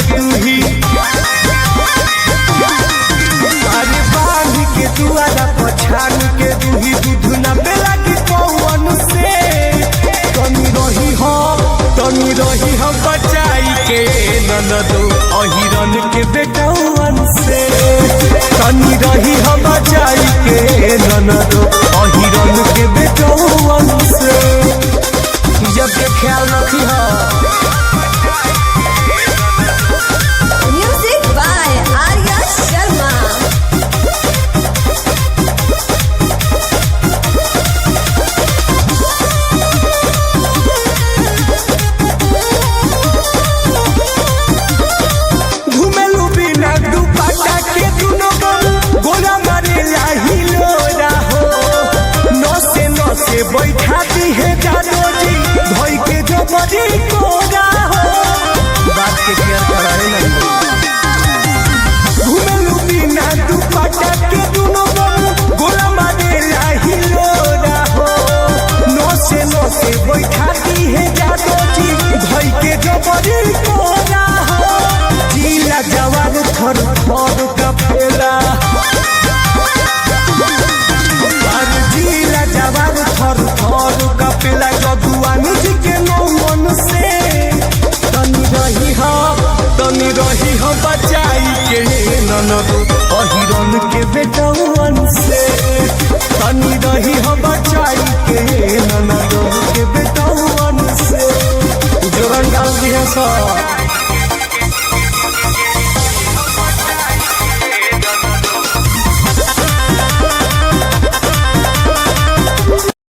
तू ही अरे बांध के दुआरा पछान के तू ही दूध न बेला की पवन से तनी रही हम बचाई के ननदो अहिरन के बेटवन से तनी रही हम बचाई के ननदो अहिरन के बेटवन से जब के ख्याल रखी हो। Music by Arya Sharma. घुमेलू बिना दुपट्टा के दुनो गोला मारे हिलोरा हो नसे नसे बैठाती है जादो जी भई के जो बड़ी कोरा हो बात के केयर कराए नहीं घुमेलू बिना दुपट्टा के दुनो गोला मारे हिलोरा हो नसे नसे बैठाती है जादो जी भई के जो बड़ी कोरा हो जिला जवान थर थर कपेला जिला जवान थर थर कपेला जदुआन जी के नौवन से तनी रही हो बचाई के ननदो अहिरन के बेटवन से तनी रही हो बचाई के ननदो के बेटवन से जोरन डाल दिया सब।